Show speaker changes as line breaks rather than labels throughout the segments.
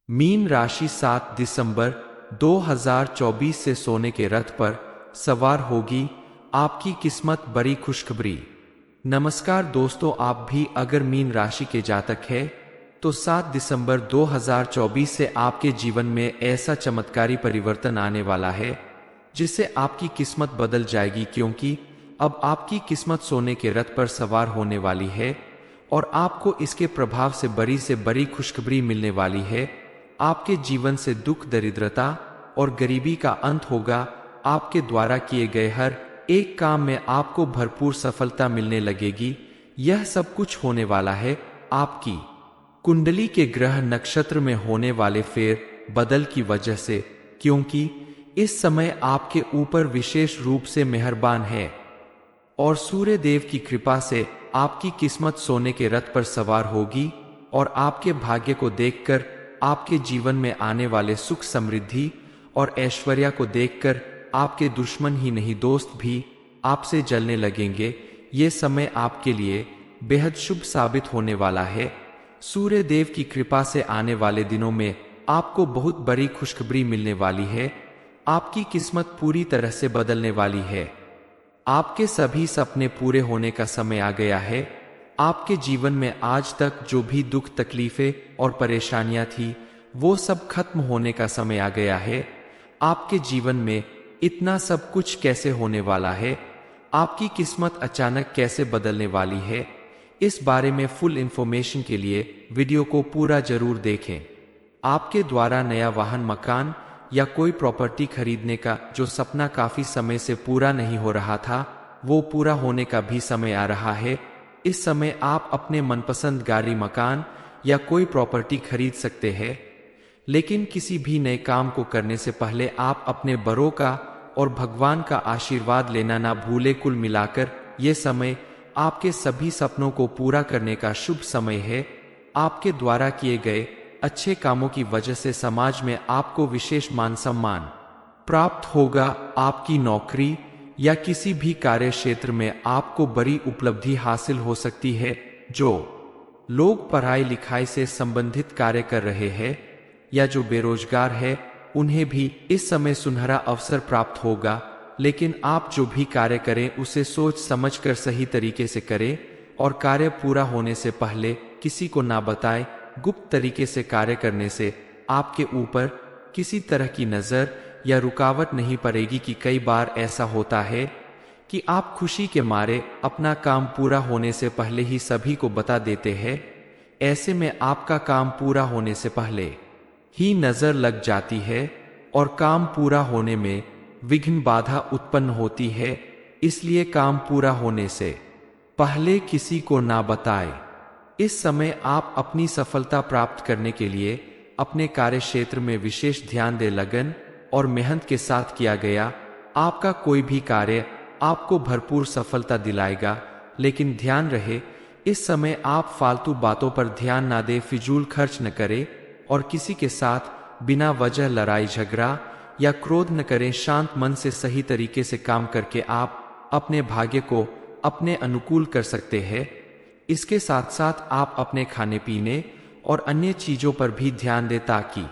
Mean राशि 7 दिसंबर 2024 से सोने के रथ पर सवार होगी। आपकी किस्मत बड़ी खुशखबरी। नमस्कार दोस्तों, आप भी अगर मीन राशि के जातक है तो 7 दिसंबर 2024 से आपके जीवन में ऐसा चमत्कारी परिवर्तन आने वाला है जिससे आपकी किस्मत बदल जाएगी, क्योंकि अब आपकी किस्मत सोने के रथ पर सवार होने वाली है और आपको इसके प्रभाव से बड़ी खुशखबरी मिलने वाली है। आपके जीवन से दुख, दरिद्रता और गरीबी का अंत होगा। आपके द्वारा किए गए हर एक काम में आपको भरपूर सफलता मिलने लगेगी। यह सब कुछ होने वाला है आपकी कुंडली के ग्रह नक्षत्र में होने वाले फेर बदल की वजह से, क्योंकि इस समय आपके ऊपर विशेष रूप से मेहरबान है और सूर्य देव की कृपा से आपकी किस्मत सोने के रथ पर सवार होगी और आपके भाग्य को देखकर, आपके जीवन में आने वाले सुख, समृद्धि और ऐश्वर्य को देखकर आपके दुश्मन ही नहीं, दोस्त भी आपसे जलने लगेंगे। ये समय आपके लिए बेहद शुभ साबित होने वाला है। सूर्य देव की कृपा से आने वाले दिनों में आपको बहुत बड़ी खुशखबरी मिलने वाली है। आपकी किस्मत पूरी तरह से बदलने वाली है। आपके सभी सपने पूरे होने का समय आ गया है। आपके जीवन में आज तक जो भी दुख, तकलीफें और परेशानियां थी, वो सब खत्म होने का समय आ गया है। आपके जीवन में इतना सब कुछ कैसे होने वाला है, आपकी किस्मत अचानक कैसे बदलने वाली है, इस बारे में फुल इंफॉर्मेशन के लिए वीडियो को पूरा जरूर देखें। आपके द्वारा नया वाहन, मकान या कोई प्रॉपर्टी खरीदने का जो सपना काफी समय से पूरा नहीं हो रहा था, वो पूरा होने का भी समय आ रहा है। इस समय आप अपने मनपसंद गाड़ी, मकान या कोई प्रॉपर्टी खरीद सकते हैं। लेकिन किसी भी नए काम को करने से पहले आप अपने बड़ों का और भगवान का आशीर्वाद लेना ना भूले। कुल मिलाकर ये समय आपके सभी सपनों को पूरा करने का शुभ समय है। आपके द्वारा किए गए अच्छे कामों की वजह से समाज में आपको विशेष मान सम्मान प्राप्त होगा। आपकी नौकरी या किसी भी कार्य क्षेत्र में आपको बड़ी उपलब्धि हासिल हो सकती है। जो लोग पढ़ाई लिखाई से संबंधित कार्य कर रहे हैं या जो बेरोजगार है, उन्हें भी इस समय सुनहरा अवसर प्राप्त होगा। लेकिन आप जो भी कार्य करें उसे सोच समझकर सही तरीके से करें और कार्य पूरा होने से पहले किसी को ना बताएं। गुप्त तरीके से कार्य करने से आपके ऊपर किसी तरह की नजर या रुकावट नहीं पड़ेगी। कि कई बार ऐसा होता है कि आप खुशी के मारे अपना काम पूरा होने से पहले ही सभी को बता देते हैं। ऐसे में आपका काम पूरा होने से पहले ही नजर लग जाती है और काम पूरा होने में विघ्न, बाधा उत्पन्न होती है। इसलिए काम पूरा होने से पहले किसी को ना बताएं। इस समय आप अपनी सफलता प्राप्त करने के लिए अपने कार्य क्षेत्र में विशेष ध्यान दे। लगन और मेहनत के साथ किया गया आपका कोई भी कार्य आपको भरपूर सफलता दिलाएगा। लेकिन ध्यान रहे, इस समय आप फालतू बातों पर ध्यान ना दे, फिजूल खर्च न करें और किसी के साथ बिना वजह लड़ाई झगड़ा या क्रोध न करें। शांत मन से सही तरीके से काम करके आप अपने भाग्य को अपने अनुकूल कर सकते हैं। इसके साथ साथ आप अपने खाने पीने और अन्य चीजों पर भी ध्यान दें ताकि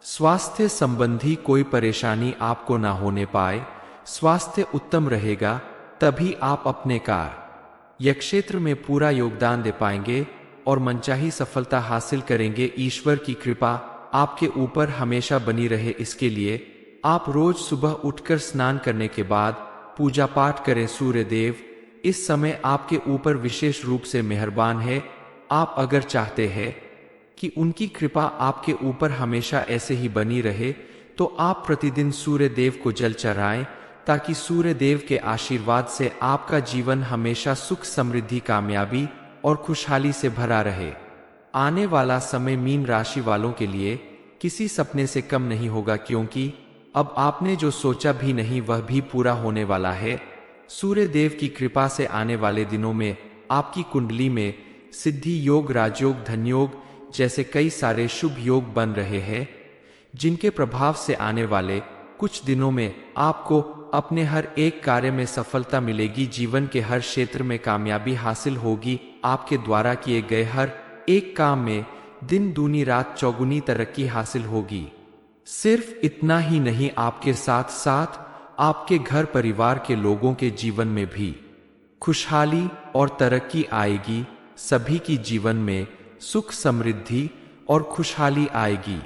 स्वास्थ्य संबंधी कोई परेशानी आपको ना होने पाए। स्वास्थ्य उत्तम रहेगा तभी आप अपने कार्य क्षेत्र में पूरा योगदान दे पाएंगे और मनचाही सफलता हासिल करेंगे। ईश्वर की कृपा आपके ऊपर हमेशा बनी रहे, इसके लिए आप रोज सुबह उठकर स्नान करने के बाद पूजा पाठ करें। सूर्य देव इस समय आपके ऊपर विशेष रूप से मेहरबान है। आप अगर चाहते हैं कि उनकी कृपा आपके ऊपर हमेशा ऐसे ही बनी रहे, तो आप प्रतिदिन सूर्य देव को जल चढ़ाएं ताकि सूर्य देव के आशीर्वाद से आपका जीवन हमेशा सुख, समृद्धि, कामयाबी और खुशहाली से भरा रहे। आने वाला समय मीन राशि वालों के लिए किसी सपने से कम नहीं होगा, क्योंकि अब आपने जो सोचा भी नहीं वह भी पूरा होने वाला है। सूर्य देव की कृपा से आने वाले दिनों में आपकी कुंडली में सिद्धि योग, राजयोग, धनयोग जैसे कई सारे शुभ योग बन रहे हैं, जिनके प्रभाव से आने वाले कुछ दिनों में आपको अपने हर एक कार्य में सफलता मिलेगी। जीवन के हर क्षेत्र में कामयाबी हासिल होगी। आपके द्वारा किए गए हर एक काम में दिन दूनी रात चौगुनी तरक्की हासिल होगी। सिर्फ इतना ही नहीं, आपके साथ साथ आपके घर परिवार के लोगों के जीवन में भी खुशहाली और तरक्की आएगी। सभी की जीवन में सुख समृद्धि और खुशहाली आएगी।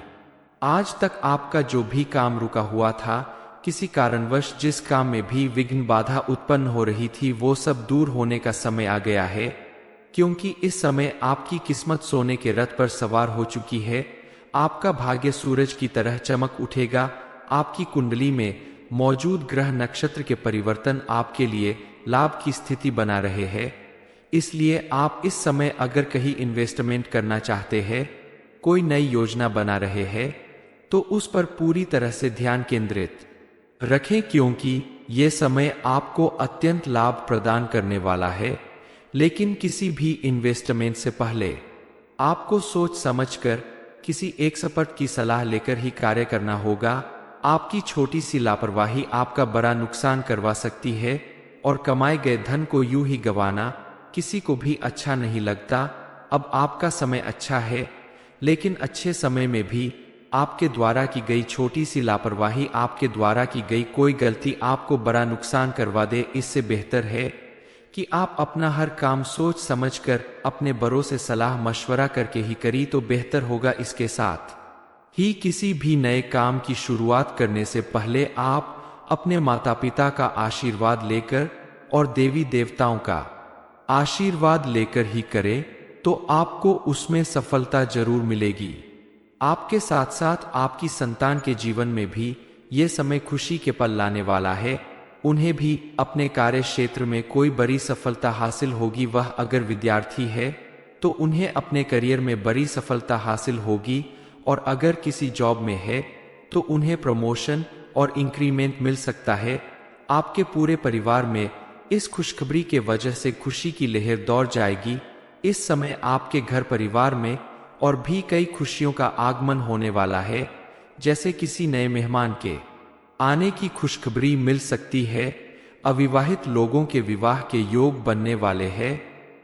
आज तक आपका जो भी काम रुका हुआ था, किसी कारणवश जिस काम में भी विघ्न बाधा उत्पन्न हो रही थी, वो सब दूर होने का समय आ गया है। क्योंकि इस समय आपकी किस्मत सोने के रथ पर सवार हो चुकी है। आपका भाग्य सूरज की तरह चमक उठेगा। आपकी कुंडली में मौजूद ग्रह नक्षत्र के परिवर्तन आपके लिए लाभ की स्थिति बना रहे हैं। इसलिए आप इस समय अगर कहीं इन्वेस्टमेंट करना चाहते हैं, कोई नई योजना बना रहे हैं, तो उस पर पूरी तरह से ध्यान केंद्रित रखें, क्योंकि ये समय आपको अत्यंत लाभ प्रदान करने वाला है। लेकिन किसी भी इन्वेस्टमेंट से पहले आपको सोच समझकर किसी एक्सपर्ट की सलाह लेकर ही कार्य करना होगा। आपकी छोटी सी लापरवाही आपका बड़ा नुकसान करवा सकती है और कमाए गए धन को यूं ही गंवाना किसी को भी अच्छा नहीं लगता। अब आपका समय अच्छा है, लेकिन अच्छे समय में भी आपके द्वारा की गई छोटी सी लापरवाही, आपके द्वारा की गई कोई गलती आपको बड़ा नुकसान करवा दे। इससे बेहतर है कि आप अपना हर काम सोच समझकर अपने बड़ों से सलाह मशवरा करके ही करी तो बेहतर होगा। इसके साथ ही किसी भी नए काम की शुरुआत करने से पहले आप अपने माता पिता का आशीर्वाद लेकर और देवी देवताओं का आशीर्वाद लेकर ही करें, तो आपको उसमें सफलता जरूर मिलेगी। आपके साथ साथ आपकी संतान के जीवन में भी ये समय खुशी के पल लाने वाला है। उन्हें भी अपने कार्य क्षेत्र में कोई बड़ी सफलता हासिल होगी। वह अगर विद्यार्थी है तो उन्हें अपने करियर में बड़ी सफलता हासिल होगी, और अगर किसी जॉब में है तो उन्हें प्रमोशन और इंक्रीमेंट मिल सकता है। आपके पूरे परिवार में इस खुशखबरी के वजह से खुशी की लहर दौड़ जाएगी। इस समय आपके घर परिवार में और भी कई खुशियों का आगमन होने वाला है, जैसे किसी नए मेहमान के आने की खुशखबरी मिल सकती है। अविवाहित लोगों के विवाह के योग बनने वाले हैं,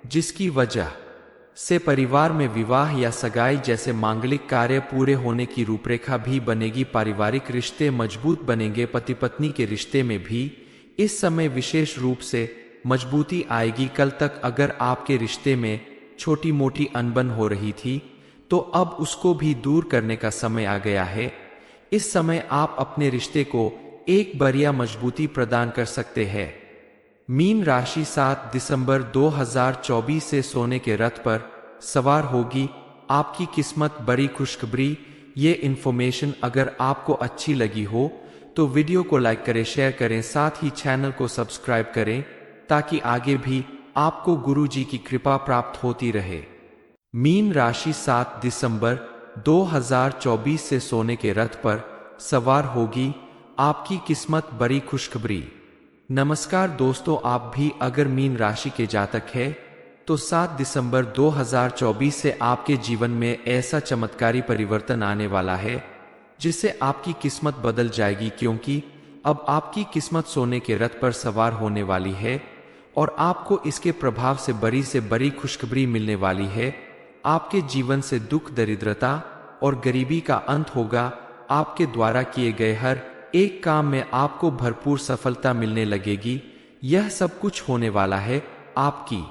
जिसकी वजह से परिवार में विवाह या सगाई जैसे मांगलिक कार्य पूरे होने की रूपरेखा भी बनेगी। पारिवारिक रिश्ते मजबूत बनेंगे। पति पत्नी के रिश्ते में भी इस समय विशेष रूप से मजबूती आएगी। कल तक अगर आपके रिश्ते में छोटी मोटी अनबन हो रही थी, तो अब उसको भी दूर करने का समय आ गया है। इस समय आप अपने रिश्ते को एक बढ़िया मजबूती प्रदान कर सकते हैं। मीन राशि 7 दिसंबर 2024 से सोने के रथ पर सवार होगी। आपकी किस्मत बड़ी खुशखबरी। ये इन्फॉर्मेशन अगर आपको अच्छी लगी हो तो वीडियो को लाइक करें, शेयर करें, साथ ही चैनल को सब्सक्राइब करें, ताकि आगे भी आपको गुरुजी की कृपा प्राप्त होती रहे। मीन राशि 7 दिसंबर 2024 से सोने के रथ पर सवार होगी। आपकी किस्मत बड़ी खुशखबरी। नमस्कार दोस्तों, आप भी अगर मीन राशि के जातक है तो 7 दिसंबर 2024 से आपके जीवन में ऐसा चमत्कारी परिवर्तन आने वाला है जिससे आपकी किस्मत बदल जाएगी। क्योंकि अब आपकी किस्मत सोने के रथ पर सवार होने वाली है और आपको इसके प्रभाव से बड़ी खुशखबरी मिलने वाली है। आपके जीवन से दुख, दरिद्रता और गरीबी का अंत होगा। आपके द्वारा किए गए हर एक काम में आपको भरपूर सफलता मिलने लगेगी। यह सब कुछ होने वाला है आपकी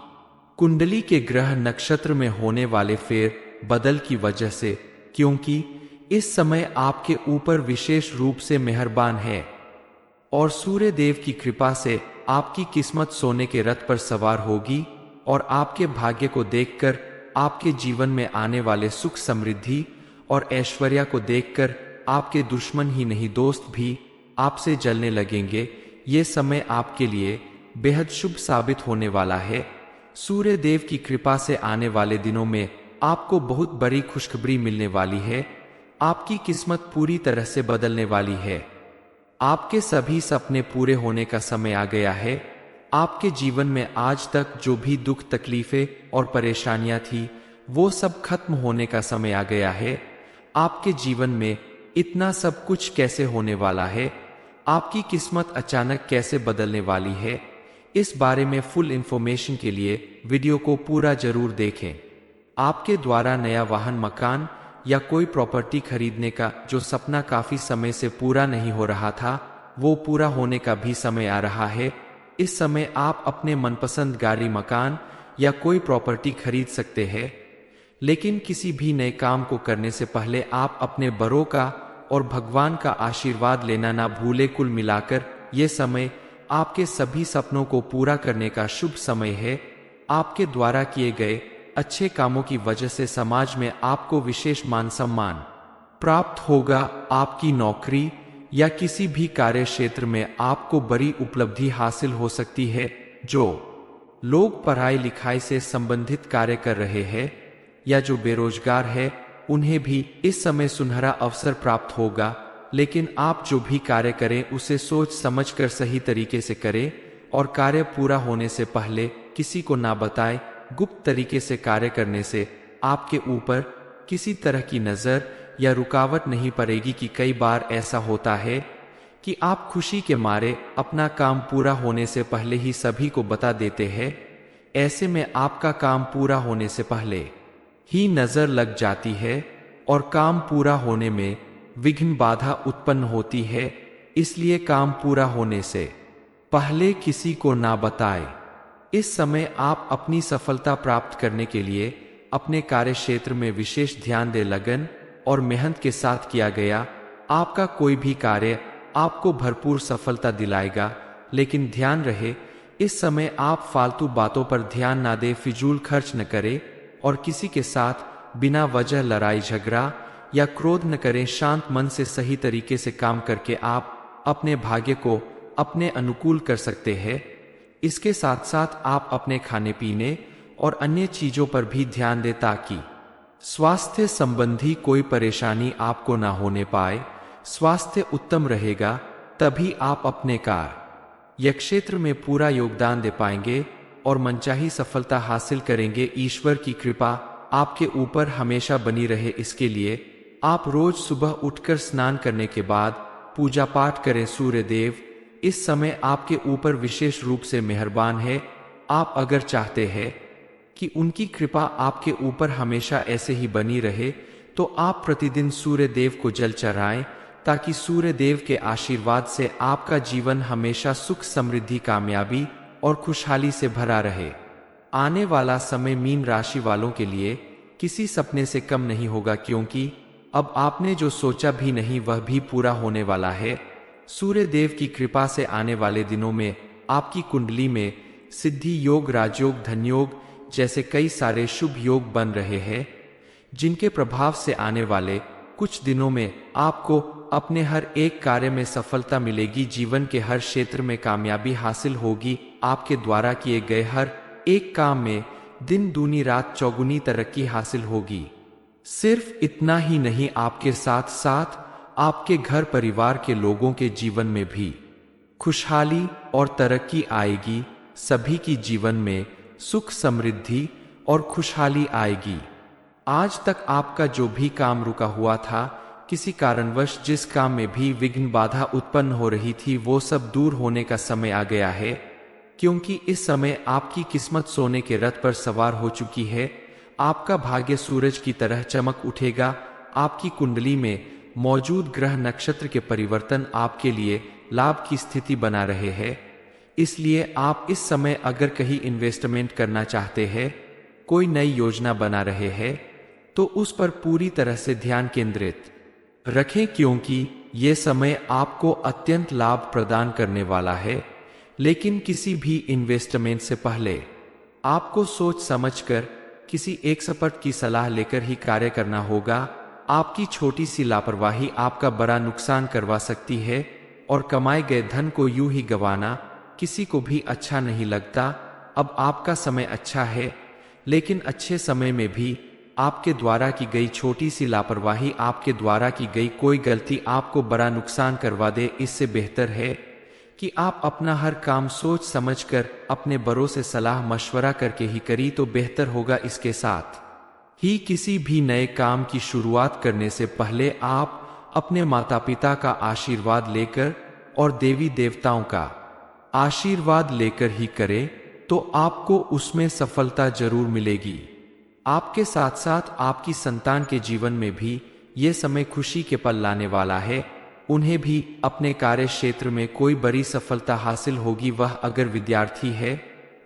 कुंडली के ग्रह नक्षत्र में होने वाले फेर बदल की वजह से, क्योंकि इस समय आपके ऊपर विशेष रूप से मेहरबान है और सूर्य देव की कृपा से आपकी किस्मत सोने के रथ पर सवार होगी। और आपके भाग्य को देखकर, आपके जीवन में आने वाले सुख, समृद्धि और ऐश्वर्य को देखकर आपके दुश्मन ही नहीं, दोस्त भी आपसे जलने लगेंगे। ये समय आपके लिए बेहद शुभ साबित होने वाला है। सूर्य देव की कृपा से आने वाले दिनों में आपको बहुत बड़ी खुशखबरी मिलने वाली है। आपकी किस्मत पूरी तरह से बदलने वाली है। आपके सभी सपने पूरे होने का समय आ गया है। आपके जीवन में आज तक जो भी दुख, तकलीफें और परेशानियां थी, वो सब खत्म होने का समय आ गया है। आपके जीवन में इतना सब कुछ कैसे होने वाला है, आपकी किस्मत अचानक कैसे बदलने वाली है, इस बारे में फुल इंफॉर्मेशन के लिए वीडियो को पूरा जरूर देखें। आपके द्वारा नया वाहन, मकान या कोई प्रॉपर्टी खरीदने का जो सपना काफी समय से पूरा नहीं हो रहा था, वो पूरा होने का भी समय आ रहा है। इस समय आप अपने मनपसंद गाड़ी, मकान या कोई प्रॉपर्टी खरीद सकते हैं। लेकिन किसी भी नए काम को करने से पहले आप अपने बड़ों का और भगवान का आशीर्वाद लेना ना भूले। कुल मिलाकर ये समय आपके सभी सपनों को पूरा करने का शुभ समय है। आपके द्वारा किए गए अच्छे कामों की वजह से समाज में आपको विशेष मान सम्मान प्राप्त होगा। आपकी नौकरी या किसी भी कार्य क्षेत्र में आपको बड़ी उपलब्धि हासिल हो सकती है। जो लोग पढ़ाई लिखाई से संबंधित कार्य कर रहे हैं या जो बेरोजगार है, उन्हें भी इस समय सुनहरा अवसर प्राप्त होगा। लेकिन आप जो भी कार्य करें उसे सोच समझकर सही तरीके से करें और कार्य पूरा होने से पहले किसी को ना बताएं। गुप्त तरीके से कार्य करने से आपके ऊपर किसी तरह की नजर या रुकावट नहीं पड़ेगी। कि कई बार ऐसा होता है कि आप खुशी के मारे अपना काम पूरा होने से पहले ही सभी को बता देते हैं। ऐसे में आपका काम पूरा होने से पहले ही नजर लग जाती है और काम पूरा होने में विघ्न, बाधा उत्पन्न होती है। इसलिए काम पूरा होने से पहले किसी को ना बताएं। इस समय आप अपनी सफलता प्राप्त करने के लिए अपने कार्य क्षेत्र में विशेष ध्यान दे। लगन और मेहनत के साथ किया गया आपका कोई भी कार्य आपको भरपूर सफलता दिलाएगा। लेकिन ध्यान रहे, इस समय आप फालतू बातों पर ध्यान ना दे, फिजूल खर्च न करें और किसी के साथ बिना वजह लड़ाई झगड़ा या क्रोध न करें। शांत मन से सही तरीके से काम करके आप अपने भाग्य को अपने अनुकूल कर सकते हैं। इसके साथ साथ आप अपने खाने पीने और अन्य चीजों पर भी ध्यान दें ताकि स्वास्थ्य संबंधी कोई परेशानी आपको ना होने पाए। स्वास्थ्य उत्तम रहेगा तभी आप अपने कार्य क्षेत्र में पूरा योगदान दे पाएंगे और मनचाही सफलता हासिल करेंगे। ईश्वर की कृपा आपके ऊपर हमेशा बनी रहे, इसके लिए आप रोज सुबह उठकर स्नान करने के बाद पूजा पाठ करें। सूर्य देव इस समय आपके ऊपर विशेष रूप से मेहरबान है। आप अगर चाहते हैं कि उनकी कृपा आपके ऊपर हमेशा ऐसे ही बनी रहे तो आप प्रतिदिन सूर्य देव को जल चढ़ाएं ताकि सूर्य देव के आशीर्वाद से आपका जीवन हमेशा सुख, समृद्धि, कामयाबी और खुशहाली से भरा रहे। आने वाला समय मीन राशि वालों के लिए किसी सपने से कम नहीं होगा, क्योंकि अब आपने जो सोचा भी नहीं वह भी पूरा होने वाला है। सूर्य देव की कृपा से आने वाले दिनों में आपकी कुंडली में सिद्धि योग, राजयोग, धनयोग जैसे कई सारे शुभ योग बन रहे हैं, जिनके प्रभाव से आने वाले कुछ दिनों में आपको अपने हर एक कार्य में सफलता मिलेगी। जीवन के हर क्षेत्र में कामयाबी हासिल होगी। आपके द्वारा किए गए हर एक काम में दिन दूनी रात चौगुनी तरक्की हासिल होगी। सिर्फ इतना ही नहीं, आपके साथ साथ आपके घर परिवार के लोगों के जीवन में भी खुशहाली और तरक्की आएगी। सभी की जीवन में सुख, समृद्धि और खुशहाली आएगी। आज तक आपका जो भी काम रुका हुआ था, किसी कारणवश जिस काम में भी विघ्न, बाधा उत्पन्न हो रही थी, वो सब दूर होने का समय आ गया है। क्योंकि इस समय आपकी किस्मत सोने के रथ पर सवार हो चुकी है। आपका भाग्य सूरज की तरह चमक उठेगा। आपकी कुंडली में मौजूद ग्रह नक्षत्र के परिवर्तन आपके लिए लाभ की स्थिति बना रहे हैं। इसलिए आप इस समय अगर कहीं इन्वेस्टमेंट करना चाहते हैं, कोई नई योजना बना रहे हैं, तो उस पर पूरी तरह से ध्यान केंद्रित रखें, क्योंकि ये समय आपको अत्यंत लाभ प्रदान करने वाला है। लेकिन किसी भी इन्वेस्टमेंट से पहले आपको सोच समझकर किसी एक्सपर्ट की सलाह लेकर ही कार्य करना होगा। आपकी छोटी सी लापरवाही आपका बड़ा नुकसान करवा सकती है और कमाए गए धन को यूं ही गंवाना किसी को भी अच्छा नहीं लगता। अब आपका समय अच्छा है, लेकिन अच्छे समय में भी आपके द्वारा की गई छोटी सी लापरवाही, आपके द्वारा की गई कोई गलती आपको बड़ा नुकसान करवा दे। इससे बेहतर है कि आप अपना हर काम सोच समझकर अपने बड़ों से सलाह मशवरा करके ही करी तो बेहतर होगा। इसके साथ ही किसी भी नए काम की शुरुआत करने से पहले आप अपने माता पिता का आशीर्वाद लेकर और देवी देवताओं का आशीर्वाद लेकर ही करें, तो आपको उसमें सफलता जरूर मिलेगी। आपके साथ साथ आपकी संतान के जीवन में भी ये समय खुशी के पल लाने वाला है। उन्हें भी अपने कार्य क्षेत्र में कोई बड़ी सफलता हासिल होगी। वह अगर विद्यार्थी है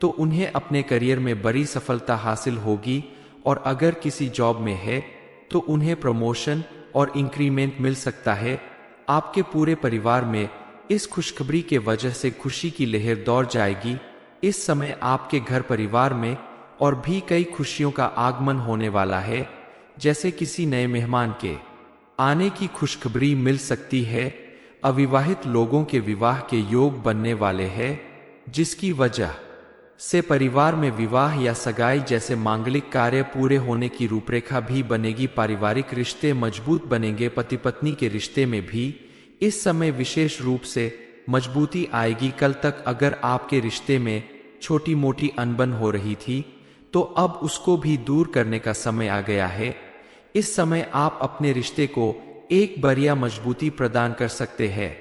तो उन्हें अपने करियर में बड़ी सफलता हासिल होगी, और अगर किसी जॉब में है तो उन्हें प्रमोशन और इंक्रीमेंट मिल सकता है। आपके पूरे परिवार में इस खुशखबरी के वजह से खुशी की लहर दौड़ जाएगी। इस समय आपके घर परिवार में और भी कई खुशियों का आगमन होने वाला है, जैसे किसी नए मेहमान के आने की खुशखबरी मिल सकती है। अविवाहित लोगों के विवाह के योग बनने वाले हैं, जिसकी वजह से परिवार में विवाह या सगाई जैसे मांगलिक कार्य पूरे होने की रूपरेखा भी बनेगी। पारिवारिक रिश्ते मजबूत बनेंगे। पति पत्नी के रिश्ते में भी इस समय विशेष रूप से मजबूती आएगी। कल तक अगर आपके रिश्ते में छोटी मोटी अनबन हो रही थी तो अब उसको भी दूर करने का समय आ गया है। इस समय आप अपने रिश्ते को एक बढ़िया मजबूती प्रदान कर सकते हैं।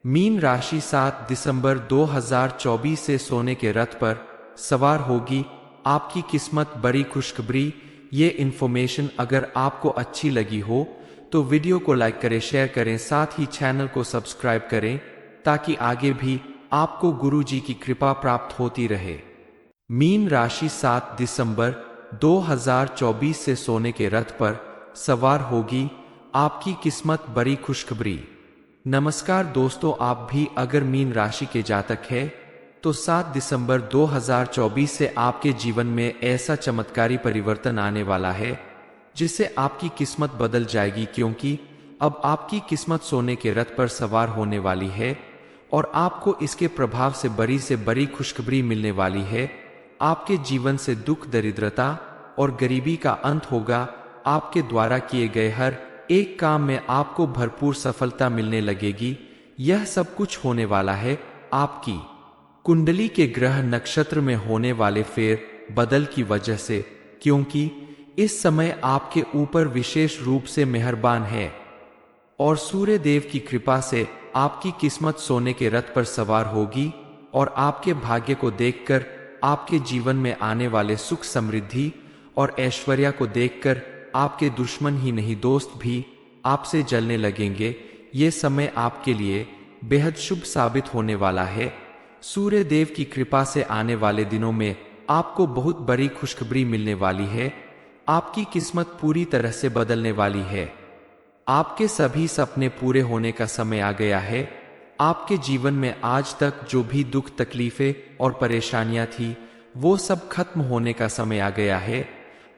मीन राशि 7 दिसंबर 2024 से सोने के रथ पर सवार होगी। आपकी किस्मत बड़ी खुशखबरी। ये इन्फॉर्मेशन अगर आपको अच्छी लगी हो तो वीडियो को लाइक करें, शेयर करें, साथ ही चैनल को सब्सक्राइब करें ताकि आगे भी आपको गुरुजी की कृपा प्राप्त होती रहे। मीन राशि 7 दिसंबर 2024 से सोने के रथ पर सवार होगी। आपकी किस्मत बड़ी खुशखबरी। नमस्कार दोस्तों, आप भी अगर मीन राशि के जातक है तो 7 दिसंबर 2024 से आपके जीवन में ऐसा चमत्कारी परिवर्तन आने वाला है जिससे आपकी किस्मत बदल जाएगी, क्योंकि अब आपकी किस्मत सोने के रथ पर सवार होने वाली है और आपको इसके प्रभाव से बड़ी खुशखबरी मिलने वाली है। आपके जीवन से दुख, दरिद्रता और गरीबी का अंत होगा। आपके द्वारा किए गए हर एक काम में आपको भरपूर सफलता मिलने लगेगी। यह सब कुछ होने वाला है आपकी कुंडली के ग्रह नक्षत्र में होने वाले फेर बदल की वजह से, क्योंकि इस समय आपके ऊपर विशेष रूप से मेहरबान है और सूर्य देव की कृपा से आपकी किस्मत सोने के रथ पर सवार होगी और आपके भाग्य को देखकर आपके जीवन में आने वाले सुख, समृद्धि और ऐश्वर्य को देखकर आपके दुश्मन ही नहीं दोस्त भी आपसे जलने लगेंगे। ये समय आपके लिए बेहद शुभ साबित होने वाला है। सूर्य देव की कृपा से आने वाले दिनों में आपको बहुत बड़ी खुशखबरी मिलने वाली है। आपकी किस्मत पूरी तरह से बदलने वाली है। आपके सभी सपने पूरे होने का समय आ गया है। आपके जीवन में आज तक जो भी दुख, तकलीफें और परेशानियां थी वो सब खत्म होने का समय आ गया है।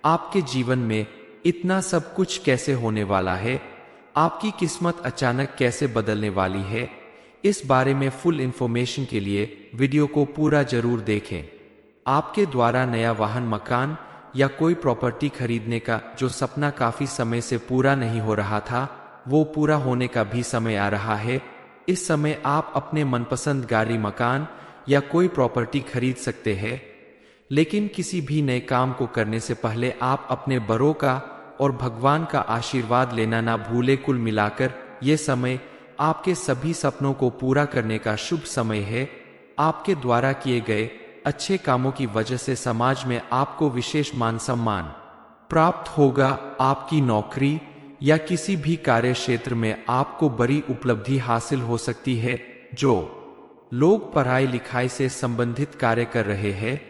आपके जीवन में इतना सब कुछ कैसे होने वाला है, आपकी किस्मत अचानक कैसे बदलने वाली है, इस बारे में फुल इंफॉर्मेशन के लिए वीडियो को पूरा जरूर देखें। आपके द्वारा नया वाहन, मकान या कोई प्रॉपर्टी खरीदने का जो सपना काफी समय से पूरा नहीं हो रहा था वो पूरा होने का भी समय आ रहा है। इस समय आप अपने मनपसंद गाड़ी, मकान या कोई प्रॉपर्टी खरीद सकते हैं, लेकिन किसी भी नए काम को करने से पहले आप अपने बड़ों का और भगवान का आशीर्वाद लेना ना भूले। कुल मिलाकर ये समय आपके सभी सपनों को पूरा करने का शुभ समय है। आपके द्वारा किए गए अच्छे कामों की वजह से समाज में आपको विशेष मान सम्मान प्राप्त होगा। आपकी नौकरी या किसी भी कार्य क्षेत्र में आपको बड़ी उपलब्धि हासिल हो सकती है। जो लोग पढ़ाई लिखाई से संबंधित कार्य कर रहे हैं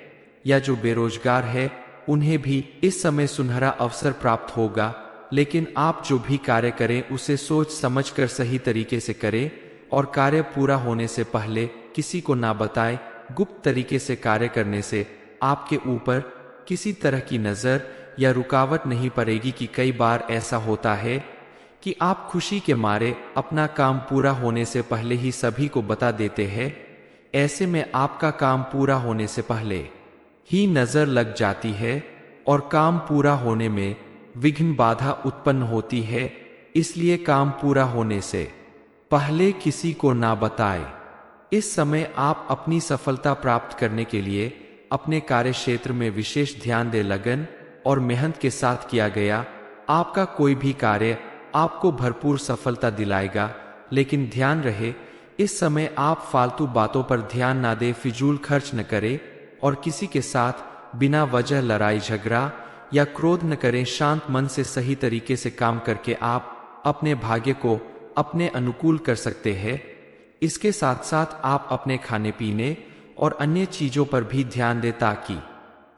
या जो बेरोजगार है उन्हें भी इस समय सुनहरा अवसर प्राप्त होगा। लेकिन आप जो भी कार्य करें उसे सोच समझकर सही तरीके से करें और कार्य पूरा होने से पहले किसी को ना बताएं। गुप्त तरीके से कार्य करने से आपके ऊपर किसी तरह की नजर या रुकावट नहीं पड़ेगी। कि कई बार ऐसा होता है कि आप खुशी के मारे अपना काम पूरा होने से पहले ही सभी को बता देते हैं। ऐसे में आपका काम पूरा होने से पहले ही नजर लग जाती है और काम पूरा होने में विघ्न, बाधा उत्पन्न होती है। इसलिए काम पूरा होने से पहले किसी को ना बताएं। इस समय आप अपनी सफलता प्राप्त करने के लिए अपने कार्य क्षेत्र में विशेष ध्यान दे। लगन और मेहनत के साथ किया गया आपका कोई भी कार्य आपको भरपूर सफलता दिलाएगा। लेकिन ध्यान रहे, इस समय आप फालतू बातों पर ध्यान ना दे, फिजूल खर्च न करें और किसी के साथ बिना वजह लड़ाई झगड़ा या क्रोध न करें। शांत मन से सही तरीके से काम करके आप अपने भाग्य को अपने अनुकूल कर सकते हैं। इसके साथ साथ आप अपने खाने पीने और अन्य चीजों पर भी ध्यान दें ताकि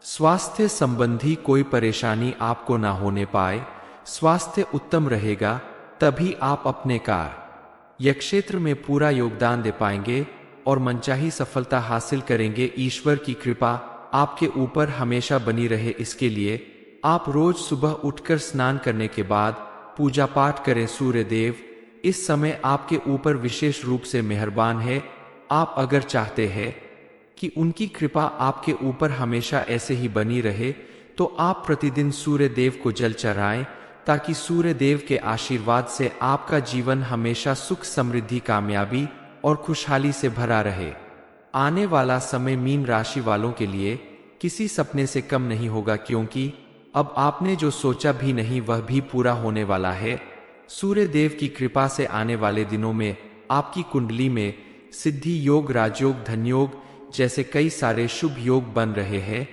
स्वास्थ्य संबंधी कोई परेशानी आपको ना होने पाए। स्वास्थ्य उत्तम रहेगा तभी आप अपने कार्य क्षेत्र में पूरा योगदान दे पाएंगे और मनचाही सफलता हासिल करेंगे। ईश्वर की कृपा आपके ऊपर हमेशा बनी रहे, इसके लिए आप रोज सुबह उठकर स्नान करने के बाद पूजा पाठ करें। सूर्य देव इस समय आपके ऊपर विशेष रूप से मेहरबान है। आप अगर चाहते हैं कि उनकी कृपा आपके ऊपर हमेशा ऐसे ही बनी रहे तो आप प्रतिदिन सूर्य देव को जल चढ़ाएं ताकि सूर्य देव के आशीर्वाद से आपका जीवन हमेशा सुख समृद्धि कामयाबी और खुशहाली से भरा रहे। आने वाला समय मीन राशि वालों के लिए किसी सपने से कम नहीं होगा, क्योंकि अब आपने जो सोचा भी नहीं वह भी पूरा होने वाला है। सूर्य देव की कृपा से आने वाले दिनों में आपकी कुंडली में सिद्धि योग, राजयोग, धनयोग जैसे कई सारे शुभ योग बन रहे हैं,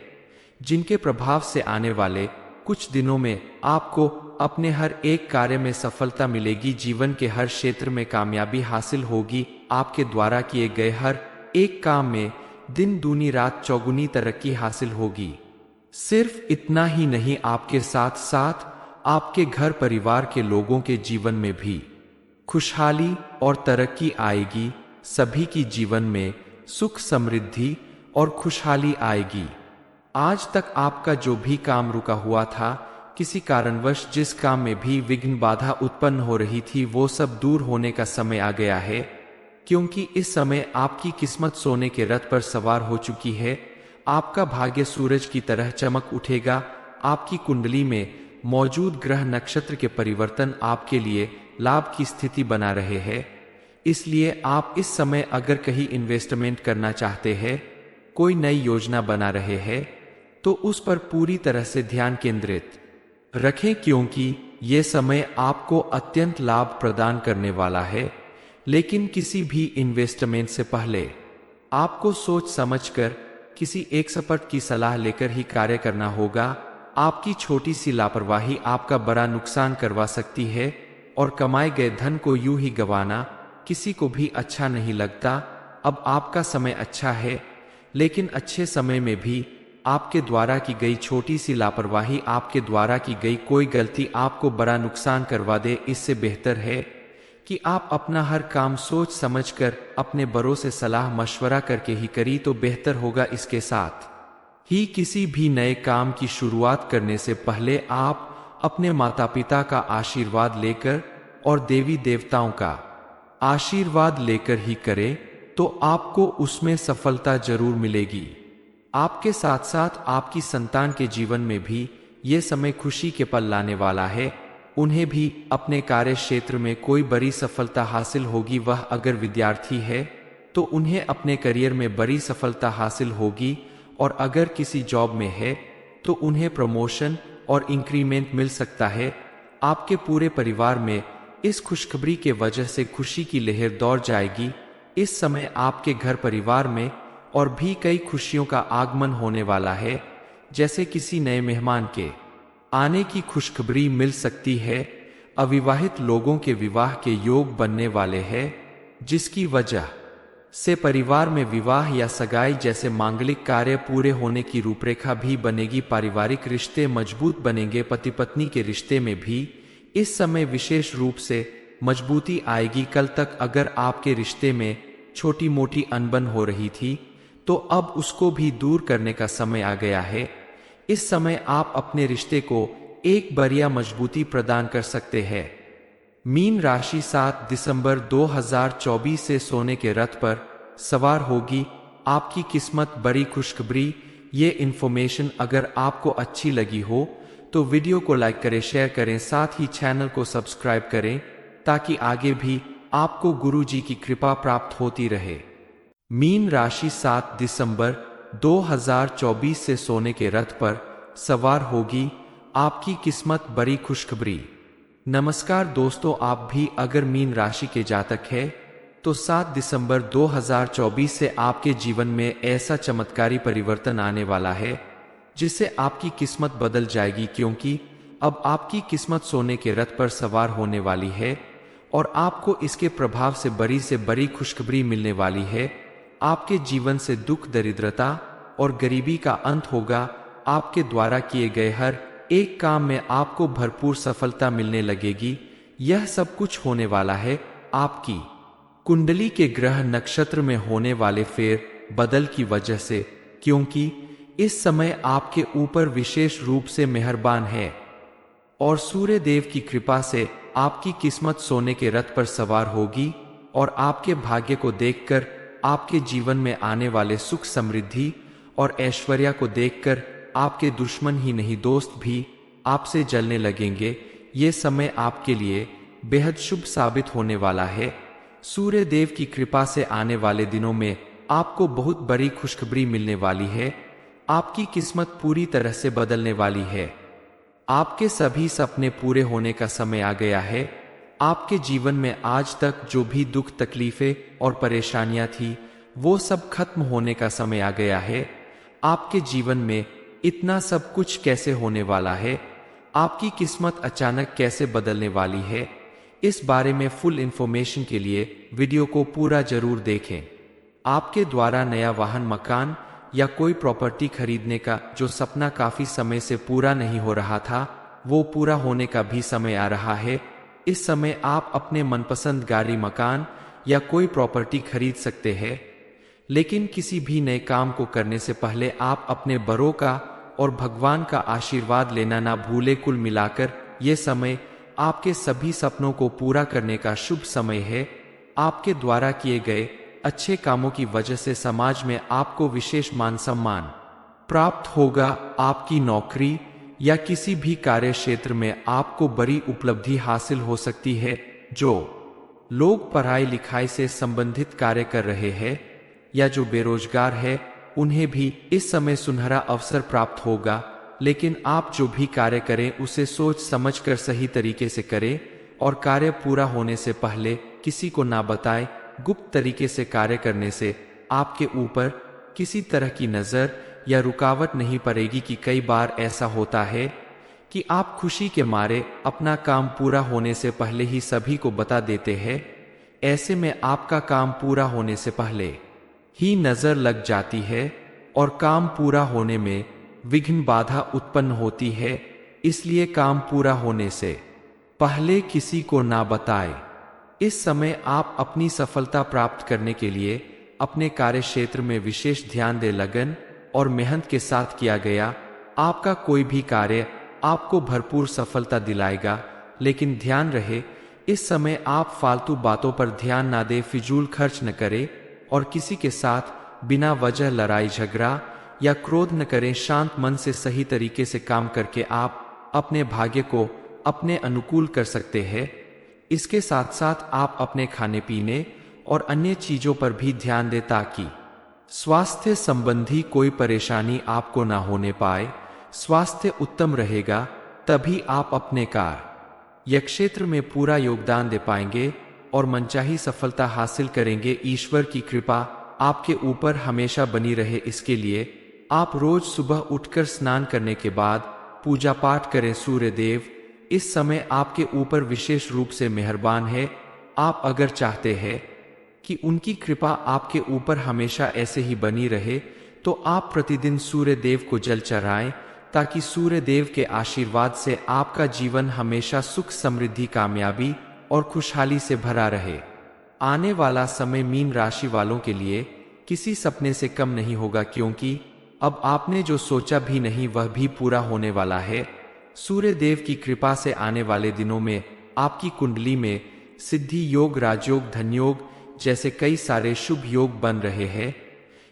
जिनके प्रभाव से आने वाले कुछ दिनों में आपको अपने हर एक कार्य में सफलता मिलेगी। जीवन के हर क्षेत्र में कामयाबी हासिल होगी। आपके द्वारा किए गए हर एक काम में दिन दूनी रात चौगुनी तरक्की हासिल होगी। सिर्फ इतना ही नहीं, आपके साथ साथ आपके घर परिवार के लोगों के जीवन में भी खुशहाली और तरक्की आएगी। सभी की जीवन में सुख समृद्धि और खुशहाली आएगी। आज तक आपका जो भी काम रुका हुआ था, किसी कारणवश जिस काम में भी विघ्न बाधा उत्पन्न हो रही थी, वो सब दूर होने का समय आ गया है, क्योंकि इस समय आपकी किस्मत सोने के रथ पर सवार हो चुकी है। आपका भाग्य सूरज की तरह चमक उठेगा। आपकी कुंडली में मौजूद ग्रह नक्षत्र के परिवर्तन आपके लिए लाभ की स्थिति बना रहे हैं। इसलिए आप इस समय अगर कहीं इन्वेस्टमेंट करना चाहते हैं, कोई नई योजना बना रहे हैं, तो उस पर पूरी तरह से ध्यान केंद्रित रखें, क्योंकि ये समय आपको अत्यंत लाभ प्रदान करने वाला है। लेकिन किसी भी इन्वेस्टमेंट से पहले आपको सोच समझकर किसी एक्सपर्ट की सलाह लेकर ही कार्य करना होगा। आपकी छोटी सी लापरवाही आपका बड़ा नुकसान करवा सकती है और कमाए गए धन को यूं ही गंवाना किसी को भी अच्छा नहीं लगता। अब आपका समय अच्छा है, लेकिन अच्छे समय में भी आपके द्वारा की गई छोटी सी लापरवाही, आपके द्वारा की गई कोई गलती आपको बड़ा नुकसान करवा दे। इससे बेहतर है कि आप अपना हर काम सोच समझकर अपने बड़ों से सलाह मशवरा करके ही करी तो बेहतर होगा। इसके साथ ही किसी भी नए काम की शुरुआत करने से पहले आप अपने माता पिता का आशीर्वाद लेकर और देवी देवताओं का आशीर्वाद लेकर ही करें, तो आपको उसमें सफलता जरूर मिलेगी। आपके साथ साथ आपकी संतान के जीवन में भी ये समय खुशी के पल लाने वाला है। उन्हें भी अपने कार्य क्षेत्र में कोई बड़ी सफलता हासिल होगी। वह अगर विद्यार्थी है तो उन्हें अपने करियर में बड़ी सफलता हासिल होगी, और अगर किसी जॉब में है तो उन्हें प्रमोशन और इंक्रीमेंट मिल सकता है। आपके पूरे परिवार में इस खुशखबरी के वजह से खुशी की लहर दौड़ जाएगी। इस समय आपके घर परिवार में और भी कई खुशियों का आगमन होने वाला है, जैसे किसी नए मेहमान के आने की खुशखबरी मिल सकती है। अविवाहित लोगों के विवाह के योग बनने वाले हैं, जिसकी वजह से परिवार में विवाह या सगाई जैसे मांगलिक कार्य पूरे होने की रूपरेखा भी बनेगी। पारिवारिक रिश्ते मजबूत बनेंगे। पति पत्नी के रिश्ते में भी इस समय विशेष रूप से मजबूती आएगी। कल तक अगर आपके रिश्ते में छोटी मोटी अनबन हो रही थी, तो अब उसको भी दूर करने का समय आ गया है। इस समय आप अपने रिश्ते को एक बढ़िया मजबूती प्रदान कर सकते हैं। मीन राशि 7 दिसंबर 2024 से सोने के रथ पर सवार होगी। आपकी किस्मत बड़ी खुशखबरी। ये इन्फॉर्मेशन अगर आपको अच्छी लगी हो तो वीडियो को लाइक करें, शेयर करें, साथ ही चैनल को सब्सक्राइब करें, ताकि आगे भी आपको गुरुजी की कृपा प्राप्त होती रहे। मीन राशि 7 दिसंबर 2024 से सोने के रथ पर सवार होगी। आपकी किस्मत बड़ी खुशखबरी। नमस्कार दोस्तों, आप भी अगर मीन राशि के जातक हैं तो 7 दिसंबर 2024 से आपके जीवन में ऐसा चमत्कारी परिवर्तन आने वाला है जिससे आपकी किस्मत बदल जाएगी, क्योंकि अब आपकी किस्मत सोने के रथ पर सवार होने वाली है और आपको इसके प्रभाव से बड़ी खुशखबरी मिलने वाली है। आपके जीवन से दुख, दरिद्रता और गरीबी का अंत होगा। आपके द्वारा किए गए हर एक काम में आपको भरपूर सफलता मिलने लगेगी। यह सब कुछ होने वाला है आपकी कुंडली के ग्रह नक्षत्र में होने वाले फेर बदल की वजह से, क्योंकि इस समय आपके ऊपर विशेष रूप से मेहरबान है और सूर्य देव की कृपा से आपकी किस्मत सोने के रथ पर सवार होगी और आपके भाग्य को देखकर, आपके जीवन में आने वाले सुख, समृद्धि और ऐश्वर्य को देखकर आपके दुश्मन ही नहीं, दोस्त भी आपसे जलने लगेंगे। ये समय आपके लिए बेहद शुभ साबित होने वाला है। सूर्य देव की कृपा से आने वाले दिनों में आपको बहुत बड़ी खुशखबरी मिलने वाली है। आपकी किस्मत पूरी तरह से बदलने वाली है। आपके सभी सपने पूरे होने का समय आ गया है। आपके जीवन में आज तक जो भी दुख, तकलीफें और परेशानियां थी, वो सब खत्म होने का समय आ गया है। आपके जीवन में इतना सब कुछ कैसे होने वाला है, आपकी किस्मत अचानक कैसे बदलने वाली है, इस बारे में फुल इंफॉर्मेशन के लिए वीडियो को पूरा जरूर देखें। आपके द्वारा नया वाहन, मकान या कोई प्रॉपर्टी खरीदने का जो सपना काफी समय से पूरा नहीं हो रहा था, वो पूरा होने का भी समय आ रहा है। इस समय आप अपने मनपसंद गाड़ी, मकान या कोई प्रॉपर्टी खरीद सकते हैं। लेकिन किसी भी नए काम को करने से पहले आप अपने बड़ों का और भगवान का आशीर्वाद लेना ना भूले। कुल मिलाकर ये समय आपके सभी सपनों को पूरा करने का शुभ समय है। आपके द्वारा किए गए अच्छे कामों की वजह से समाज में आपको विशेष मान सम्मान प्राप्त होगा। आपकी नौकरी या किसी भी कार्य क्षेत्र में आपको बड़ी उपलब्धि हासिल हो सकती है। जो लोग पढ़ाई लिखाई से संबंधित कार्य कर रहे हैं या जो बेरोजगार है, उन्हें भी इस समय सुनहरा अवसर प्राप्त होगा। लेकिन आप जो भी कार्य करें उसे सोच समझकर सही तरीके से करें और कार्य पूरा होने से पहले किसी को ना बताएं। गुप्त तरीके से कार्य करने से आपके ऊपर किसी तरह की नजर या रुकावट नहीं पड़ेगी। कि कई बार ऐसा होता है कि आप खुशी के मारे अपना काम पूरा होने से पहले ही सभी को बता देते हैं। ऐसे में आपका काम पूरा होने से पहले ही नजर लग जाती है और काम पूरा होने में विघ्न, बाधा उत्पन्न होती है। इसलिए काम पूरा होने से पहले किसी को ना बताएं। इस समय आप अपनी सफलता प्राप्त करने के लिए अपने कार्य क्षेत्र में विशेष ध्यान दे। लगन और मेहनत के साथ किया गया आपका कोई भी कार्य आपको भरपूर सफलता दिलाएगा। लेकिन ध्यान रहे, इस समय आप फालतू बातों पर ध्यान ना दे, फिजूल खर्च न करें और किसी के साथ बिना वजह लड़ाई झगड़ा या क्रोध न करें। शांत मन से सही तरीके से काम करके आप अपने भाग्य को अपने अनुकूल कर सकते हैं। इसके साथ साथ आप अपने खाने पीने और अन्य चीजों पर भी ध्यान दें ताकि स्वास्थ्य संबंधी कोई परेशानी आपको ना होने पाए। स्वास्थ्य उत्तम रहेगा तभी आप अपने कार्य क्षेत्र में पूरा योगदान दे पाएंगे और मनचाही सफलता हासिल करेंगे। ईश्वर की कृपा आपके ऊपर हमेशा बनी रहे, इसके लिए आप रोज सुबह उठकर स्नान करने के बाद पूजा पाठ करें। सूर्य देव इस समय आपके ऊपर विशेष रूप से मेहरबान है। आप अगर चाहते हैं कि उनकी कृपा आपके ऊपर हमेशा ऐसे ही बनी रहे, तो आप प्रतिदिन सूर्य देव को जल चढ़ाएं ताकि सूर्य देव के आशीर्वाद से आपका जीवन हमेशा सुख, समृद्धि, कामयाबी और खुशहाली से भरा रहे। आने वाला समय मीन राशि वालों के लिए किसी सपने से कम नहीं होगा, क्योंकि अब आपने जो सोचा भी नहीं वह भी पूरा होने वाला है। सूर्य देव की कृपा से आने वाले दिनों में आपकी कुंडली में सिद्धि योग, राजयोग, धनयोग जैसे कई सारे शुभ योग बन रहे हैं,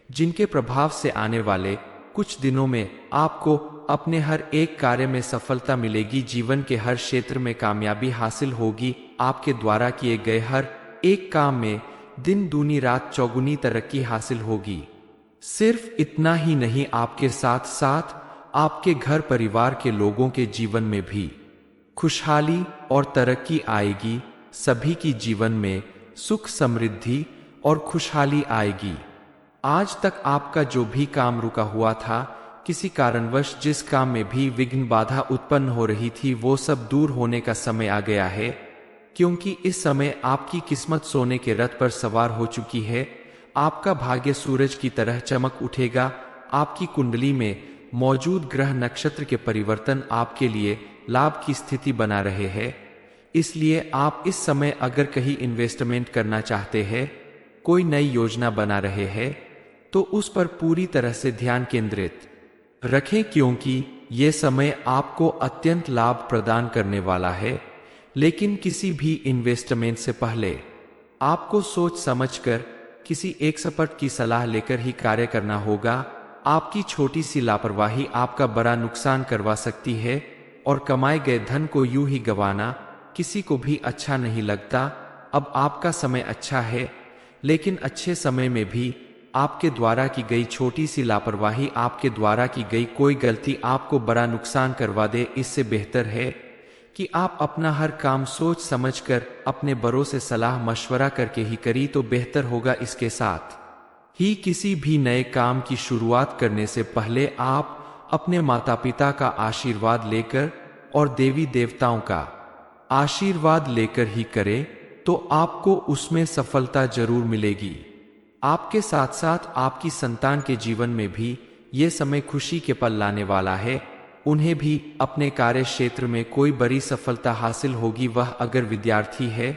जिनके प्रभाव से आने वाले कुछ दिनों में आपको अपने हर एक कार्य में सफलता मिलेगी। जीवन के हर क्षेत्र में कामयाबी हासिल होगी। आपके द्वारा किए गए हर एक काम में दिन दूनी रात चौगुनी तरक्की हासिल होगी। सिर्फ इतना ही नहीं, आपके साथ साथ आपके घर परिवार के लोगों के जीवन में भी खुशहाली और तरक्की आएगी। सभी की जीवन में सुख, समृद्धि और खुशहाली आएगी। आज तक आपका जो भी काम रुका हुआ था किसी कारणवश जिस काम में भी विघ्न बाधा उत्पन्न हो रही थी वो सब दूर होने का समय आ गया है, क्योंकि इस समय आपकी किस्मत सोने के रथ पर सवार हो चुकी है। आपका भाग्य सूरज की तरह चमक उठेगा। आपकी कुंडली में मौजूद ग्रह नक्षत्र के परिवर्तन आपके लिए लाभ की स्थिति बना रहे हैं। इसलिए आप इस समय अगर कहीं इन्वेस्टमेंट करना चाहते हैं, कोई नई योजना बना रहे हैं, तो उस पर पूरी तरह से ध्यान केंद्रित रखें, क्योंकि ये समय आपको अत्यंत लाभ प्रदान करने वाला है। लेकिन किसी भी इन्वेस्टमेंट से पहले आपको सोच समझकर किसी एक्सपर्ट की सलाह लेकर ही कार्य करना होगा। आपकी छोटी सी लापरवाही आपका बड़ा नुकसान करवा सकती है और कमाए गए धन को यूं ही गंवाना किसी को भी अच्छा नहीं लगता। अब आपका समय अच्छा है, लेकिन अच्छे समय में भी आपके द्वारा की गई छोटी सी लापरवाही, आपके द्वारा की गई कोई गलती आपको बड़ा नुकसान करवा दे। इससे बेहतर है कि आप अपना हर काम सोच समझकर अपने बड़ों से सलाह मशवरा करके ही करी तो बेहतर होगा। इसके साथ ही किसी भी नए काम की शुरुआत करने से पहले आप अपने माता पिता का आशीर्वाद लेकर और देवी देवताओं का आशीर्वाद लेकर ही करें, तो आपको उसमें सफलता जरूर मिलेगी। आपके साथ साथ आपकी संतान के जीवन में भी ये समय खुशी के पल लाने वाला है। उन्हें भी अपने कार्य क्षेत्र में कोई बड़ी सफलता हासिल होगी। वह अगर विद्यार्थी है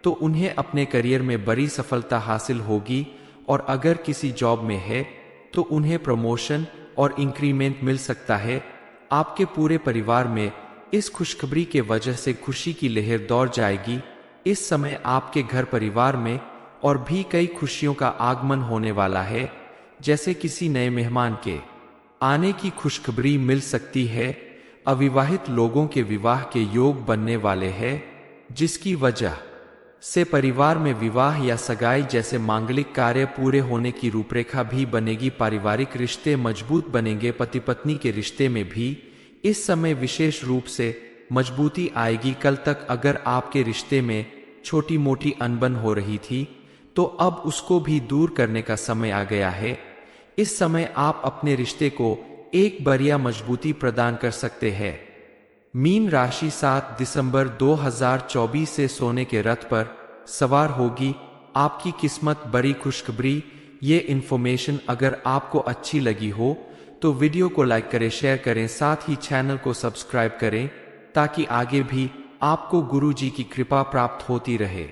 तो उन्हें अपने करियर में बड़ी सफलता हासिल होगी, और अगर किसी जॉब में है तो उन्हें प्रमोशन और इंक्रीमेंट मिल सकता है। आपके पूरे परिवार में इस खुशखबरी के वजह से खुशी की लहर दौड़ जाएगी। इस समय आपके घर परिवार में और भी कई खुशियों का आगमन होने वाला है, जैसे किसी नए मेहमान के आने की खुशखबरी मिल सकती है। अविवाहित लोगों के विवाह के योग बनने वाले हैं, जिसकी वजह से परिवार में विवाह या सगाई जैसे मांगलिक कार्य पूरे होने की रूपरेखा भी बनेगी। पारिवारिक रिश्ते मजबूत बनेंगे। पति पत्नी के रिश्ते में भी इस समय विशेष रूप से मजबूती आएगी। कल तक अगर आपके रिश्ते में छोटी मोटी अनबन हो रही थी, तो अब उसको भी दूर करने का समय आ गया है। इस समय आप अपने रिश्ते को एक बढ़िया मजबूती प्रदान कर सकते हैं। मीन राशि 7 दिसंबर 2024 से सोने के रथ पर सवार होगी। आपकी किस्मत बड़ी खुशखबरी। ये इन्फॉर्मेशन अगर आपको अच्छी लगी हो तो वीडियो को लाइक करें, शेयर करें, साथ ही चैनल को सब्सक्राइब करें, ताकि आगे भी आपको गुरुजी की कृपा प्राप्त होती रहे।